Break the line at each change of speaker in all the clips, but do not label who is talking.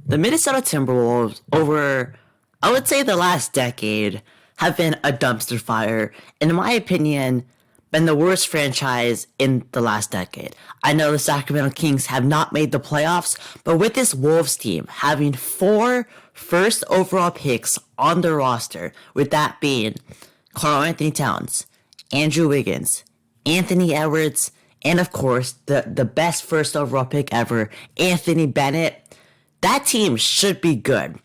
The Minnesota Timberwolves, over, I would say, the last decade, have been a dumpster fire, and in my opinion, been the worst franchise in the last decade. I know the Sacramento Kings have not made the playoffs, but with this Wolves team having four first overall picks on their roster, with that being Karl Anthony Towns, Andrew Wiggins, Anthony Edwards, and of course, the best first overall pick ever, Anthony Bennett, that team should be good.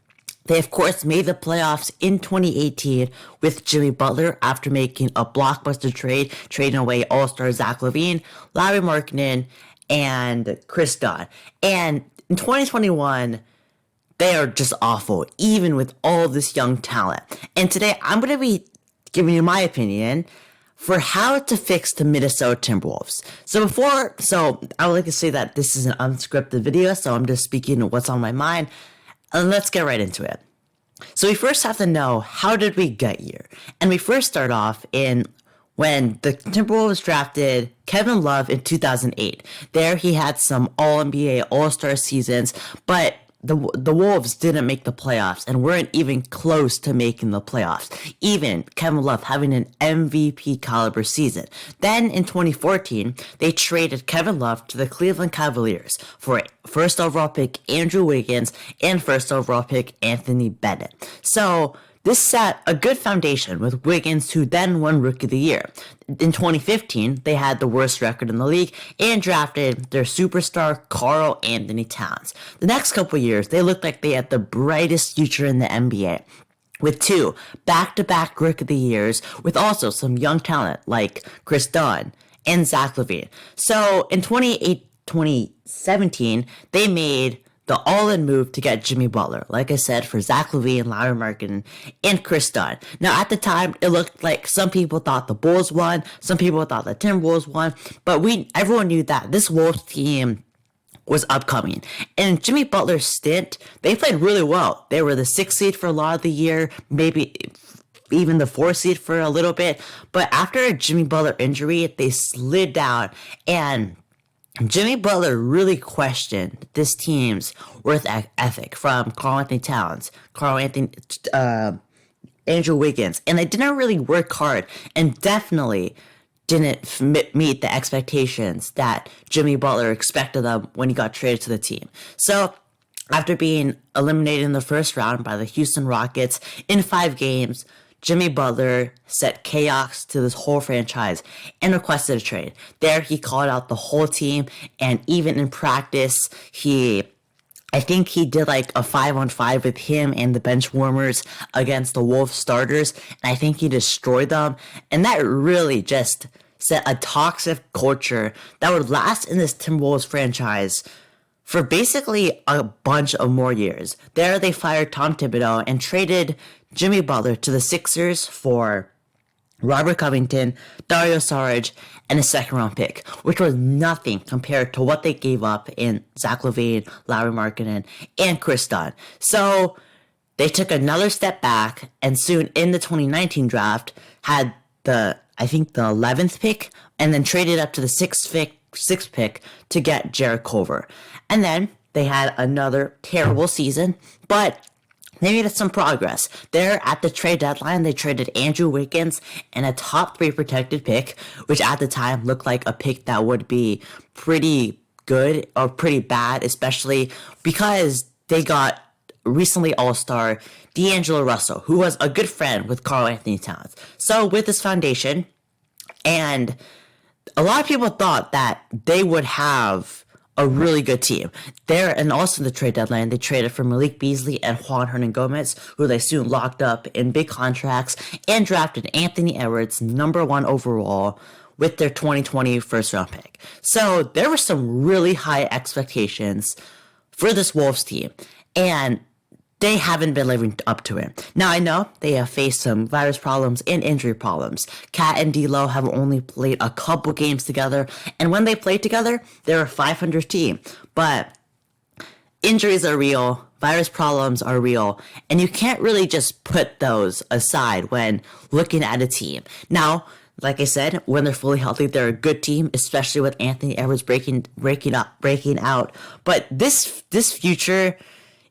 They, of course, made the playoffs in 2018 with Jimmy Butler after making a blockbuster trade, trading away All-Star Zach LaVine, Larry Markkinen, and Chris Dunn. And in 2021, they are just awful, even with all this young talent. And today, I'm going to be giving you my opinion for how to fix the Minnesota Timberwolves. So I would like to say that this is an unscripted video, so I'm just speaking what's on my mind, and let's get right into it. So we first have to know, how did we get here? And we first start off in when the Timberwolves drafted Kevin Love in 2008. There he had some All-NBA, All-Star seasons, but the Wolves didn't make the playoffs and weren't even close to making the playoffs. Even Kevin Love having an MVP caliber season. Then in 2014, they traded Kevin Love to the Cleveland Cavaliers for first overall pick Andrew Wiggins and first overall pick Anthony Bennett. So this set a good foundation with Wiggins, who then won Rookie of the Year. In 2015, they had the worst record in the league and drafted their superstar Karl Anthony Towns. The next couple years, they looked like they had the brightest future in the NBA, with two back-to-back Rookie of the Years, with also some young talent like Chris Dunn and Zach LaVine. So in 2017, they made the all-in move to get Jimmy Butler, like I said, for Zach LaVine, Larry Markkinen, and Chris Dunn. Now, at the time, it looked like some people thought the Bulls won, some people thought the Timberwolves won, but everyone knew that this Wolves team was upcoming. And Jimmy Butler's stint, they played really well. They were the 6th seed for a lot of the year, maybe even the 4th seed for a little bit, but after a Jimmy Butler injury, they slid down, and Jimmy Butler really questioned this team's work ethic from Karl Anthony Towns, Andrew Wiggins, and they didn't really work hard and definitely didn't meet the expectations that Jimmy Butler expected them when he got traded to the team. So after being eliminated in the first round by the Houston Rockets in 5 games, Jimmy Butler set chaos to this whole franchise and requested a trade. There, he called out the whole team, and even in practice, I think he did like a 5-on-5 with him and the bench warmers against the Wolves starters, and I think he destroyed them, and that really just set a toxic culture that would last in this Timberwolves franchise for basically a bunch of more years. There, they fired Tom Thibodeau and traded Jimmy Butler to the Sixers for Robert Covington, Dario Saric, and a second-round pick, which was nothing compared to what they gave up in Zach LaVine, Larry Markkinen, and Chris Dunn. So they took another step back, and soon in the 2019 draft had the 11th pick, and then traded up to the sixth pick to get Jarrett Culver. And then they had another terrible season, but they made some progress. There, at the trade deadline, they traded Andrew Wiggins and a top 3 protected pick, which at the time looked like a pick that would be pretty good or pretty bad, especially because they got recently All-Star D'Angelo Russell, who was a good friend with Karl Anthony Towns. So with this foundation, and a lot of people thought that they would have a really good team. There, and also in the trade deadline, they traded for Malik Beasley and Juan Hernan-Gomez, who they soon locked up in big contracts, and drafted Anthony Edwards, number 1 overall, with their 2020 first-round pick. So there were some really high expectations for this Wolves team, and they haven't been living up to it. Now, I know they have faced some virus problems and injury problems. Kat and D'Lo have only played a couple games together, and when they played together, they're a 500 team. But injuries are real, virus problems are real, and you can't really just put those aside when looking at a team. Now, like I said, when they're fully healthy, they're a good team, especially with Anthony Edwards breaking out. But this future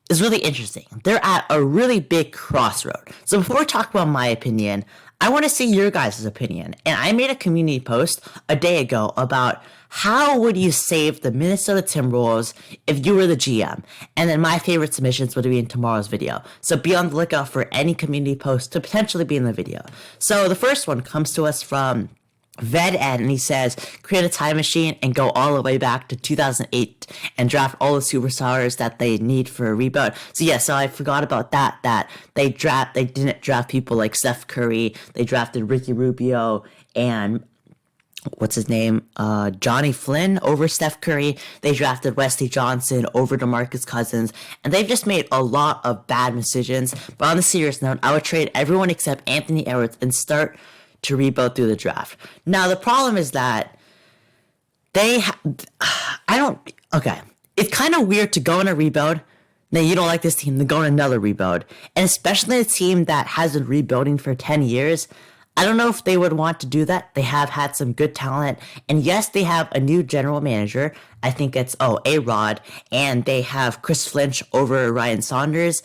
is really interesting. They're at a really big crossroad. So before we talk about my opinion, I want to see your guys' opinion. And I made a community post a day ago about how would you save the Minnesota Timberwolves if you were the GM? And then my favorite submissions would be in tomorrow's video. So be on the lookout for any community post to potentially be in the video. So the first one comes to us from Ved Ed, and he says, create a time machine and go all the way back to 2008 and draft all the superstars that they need for a rebuild. So yeah, so I forgot about that they didn't draft people like Steph Curry. They drafted Ricky Rubio and what's his name? Johnny Flynn over Steph Curry. They drafted Wesley Johnson over DeMarcus Cousins, and they've just made a lot of bad decisions. But on a serious note, I would trade everyone except Anthony Edwards and start to rebuild through the draft. Now, the problem is that it's kind of weird to go in a rebuild. Now, you don't like this team, then go in another rebuild. And especially a team that has been rebuilding for 10 years, I don't know if they would want to do that. They have had some good talent. And yes, they have a new general manager. I think it's, A-Rod. And they have Chris Finch over Ryan Saunders.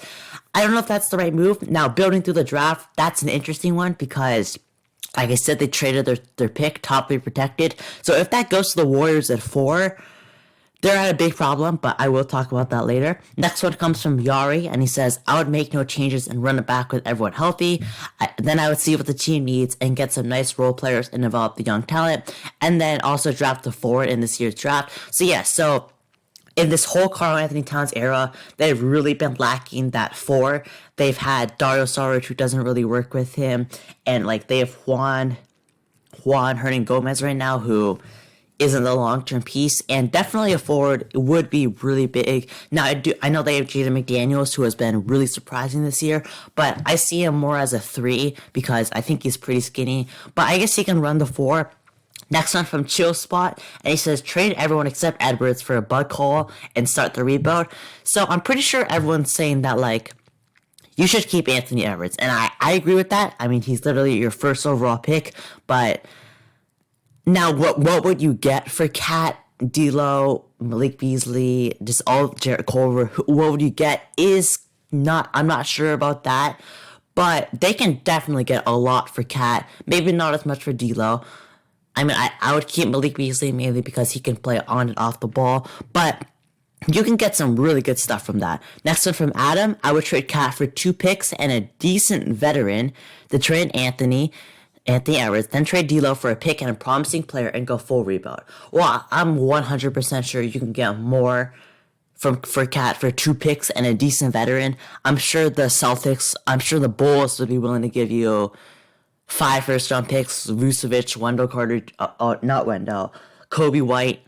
I don't know if that's the right move. Now, building through the draft, that's an interesting one because, like I said, they traded their pick, top 3 protected. So if that goes to the Warriors at 4, they're at a big problem, but I will talk about that later. Next one comes from Yari, and he says, I would make no changes and run it back with everyone healthy. Then I would see what the team needs and get some nice role players and develop the young talent. And then also draft the forward in this year's draft. So yeah, so in this whole Karl Anthony Towns era, they've really been lacking that 4. They've had Dario Saric, who doesn't really work with him, and like they have Juan Hernan Gomez right now, who isn't the long-term piece, and definitely a forward would be really big. Now, I know they have Jaden McDaniels, who has been really surprising this year, but I see him more as a 3 because I think he's pretty skinny, but I guess he can run the 4. Next one from Chill Spot, and he says, trade everyone except Edwards for a Bud Cole and start the rebuild. So I'm pretty sure everyone's saying that, like, you should keep Anthony Edwards, and I agree with that. I mean, he's literally your first overall pick, but now what would you get for Cat, D'Lo, Malik Beasley, just all Jarrett Culver? What would you get I'm not sure about that, but they can definitely get a lot for Cat, maybe not as much for D'Lo. I mean, I would keep Malik Beasley mainly because he can play on and off the ball, but you can get some really good stuff from that. Next one from Adam, I would trade Cat for 2 picks and a decent veteran to trade Anthony Edwards, then trade D'Lo for a pick and a promising player and go full rebuild. Well, I'm 100% sure you can get more for Cat for 2 picks and a decent veteran. I'm sure the Bulls would be willing to give you 5 first-round picks, Vucevic, Wendell Carter, not Wendell, Kobe White,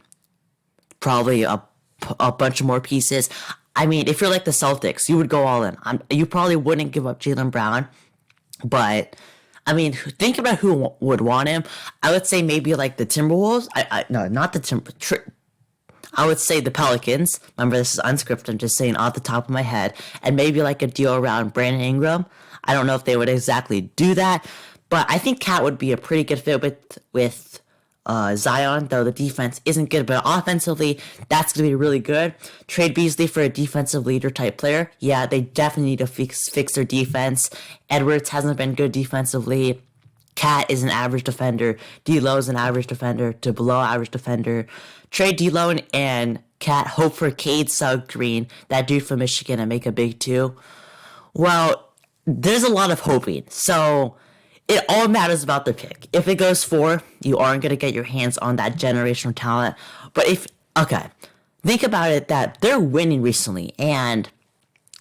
probably a bunch of more pieces. I mean, if you're like the Celtics, you would go all in. You probably wouldn't give up Jaylen Brown, but I mean, think about who would want him. I would say maybe like the Timberwolves. No, not the Timberwolves. I would say the Pelicans. Remember, this is unscripted. I'm just saying off the top of my head. And maybe like a deal around Brandon Ingram. I don't know if they would exactly do that, but I think Cat would be a pretty good fit with Zion, though the defense isn't good, but offensively, that's going to be really good. Trade Beasley for a defensive leader type player. Yeah, they definitely need to fix their defense. Edwards hasn't been good defensively. Cat is an average defender. D'Lo is an average defender to below average defender. Trade D'Lo and Cat, hope for Cade Suggreen, that dude from Michigan, and make a big 2. Well, there's a lot of hoping. So it all matters about the pick. If it goes 4, you aren't going to get your hands on that generational talent. But think about it that they're winning recently, and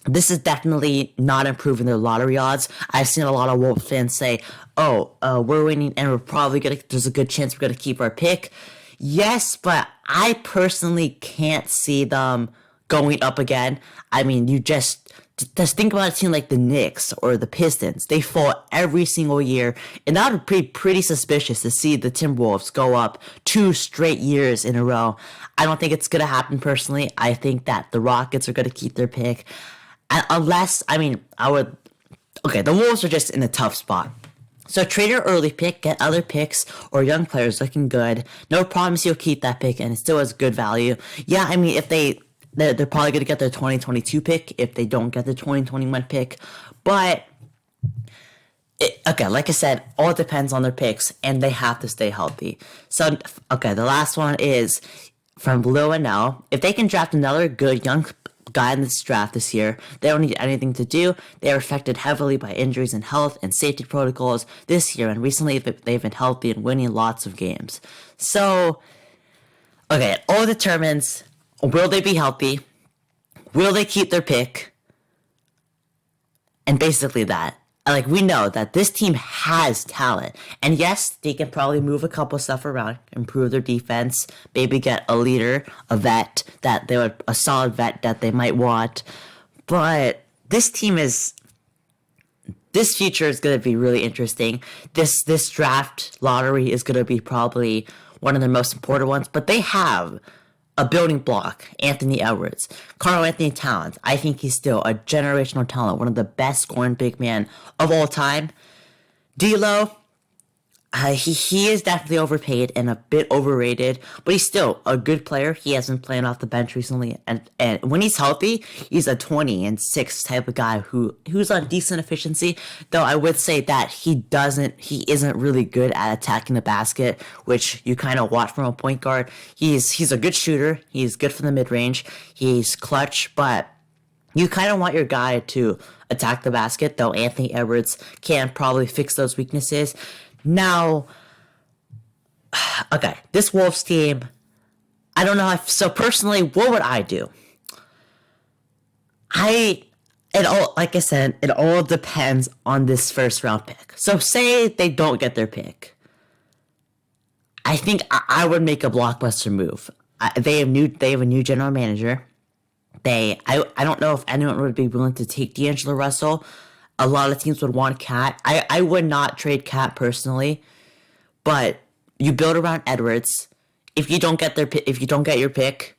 this is definitely not improving their lottery odds. I've seen a lot of Wolves fans say, we're winning and there's a good chance we're going to keep our pick. Yes, but I personally can't see them going up again. I mean, you just think about a team like the Knicks or the Pistons. They fall every single year, and that would be pretty suspicious to see the Timberwolves go up 2 straight years in a row. I don't think it's going to happen personally. I think that the Rockets are going to keep their pick. Unless, the Wolves are just in a tough spot. So trade your early pick, get other picks or young players looking good. No promise you'll keep that pick and it still has good value. Yeah, I mean, if they they're probably going to get their 2022 pick if they don't get the 2021 pick. But, okay, like I said, all depends on their picks, and they have to stay healthy. So, okay, the last one is from Blue and L. If they can draft another good young guy in this draft this year, they don't need anything to do. They are affected heavily by injuries and health and safety protocols this year, and recently they've been healthy and winning lots of games. So, okay, it all determines, will they be healthy? Will they keep their pick? And basically that. Like, we know that this team has talent. And yes, they can probably move a couple stuff around, improve their defense, maybe get a leader, a vet, a solid vet that they might want. But this future is going to be really interesting. This draft lottery is going to be probably one of the most important ones. But they have a building block, Anthony Edwards. Karl-Anthony Towns, I think he's still a generational talent, one of the best scoring big men of all time. D'Lo, he is definitely overpaid and a bit overrated, but he's still a good player. He has been playing off the bench recently, and when he's healthy, he's a 20 and 6 type of guy who's on decent efficiency. Though I would say that he isn't really good at attacking the basket, which you kind of want from a point guard. He's a good shooter. He's good from the mid range. He's clutch, but you kind of want your guy to attack the basket. Though Anthony Edwards can probably fix those weaknesses. Now, okay, this Wolves team, I don't know so personally, what would I do? Like I said, it all depends on this first round pick. So say they don't get their pick. I think I would make a blockbuster move. They have a new general manager. I don't know if anyone would be willing to take D'Angelo Russell. A lot of teams would want Cat. I would not trade Cat personally, but you build around Edwards. If you don't get your pick,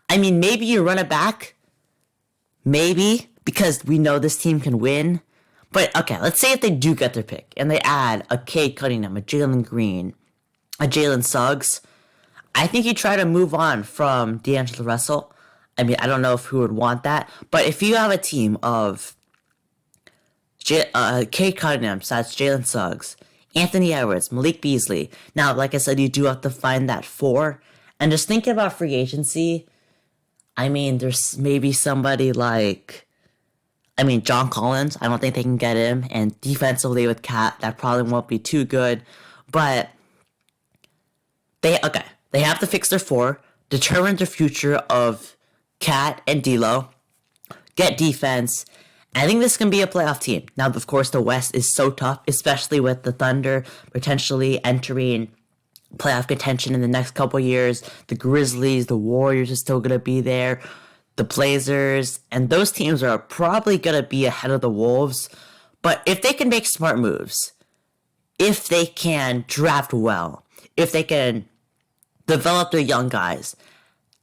I mean, maybe you run it back. Maybe, because we know this team can win. But okay, let's say if they do get their pick and they add a Cade Cunningham, a Jalen Green, a Jalen Suggs, I think you try to move on from D'Angelo Russell. I mean, I don't know who would want that, but if you have a team of Cade Cunningham, so that's Jalen Suggs, Anthony Edwards, Malik Beasley. Now, like I said, you do have to find that 4. And just thinking about free agency, I mean, there's maybe somebody like, John Collins. I don't think they can get him. And defensively with Cat, that probably won't be too good. But they have to fix their 4, determine the future of Cat and D'Lo, get defense. I think this can be a playoff team. Now, of course, the West is so tough, especially with the Thunder potentially entering playoff contention in the next couple years. The Grizzlies, the Warriors are still going to be there. The Blazers, and those teams are probably going to be ahead of the Wolves. But if they can make smart moves, if they can draft well, if they can develop their young guys,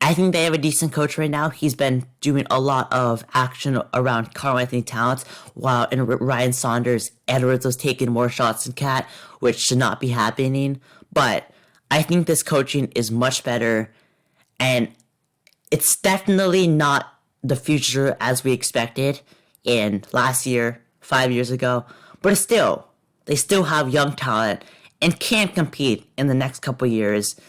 I think they have a decent coach right now. He's been doing a lot of action around Karl-Anthony Towns, while in Ryan Saunders, Edwards was taking more shots than Cat, which should not be happening. But I think this coaching is much better, and it's definitely not the future as we expected in last year, 5 years ago. But they still have young talent and can compete in the next couple years.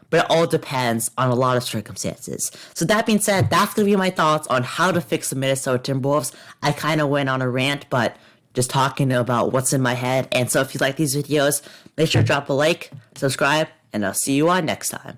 But it all depends on a lot of circumstances. So that being said, that's going to be my thoughts on how to fix the Minnesota Timberwolves. I kind of went on a rant, but just talking about what's in my head. And so if you like these videos, make sure to drop a like, subscribe, and I'll see you on next time.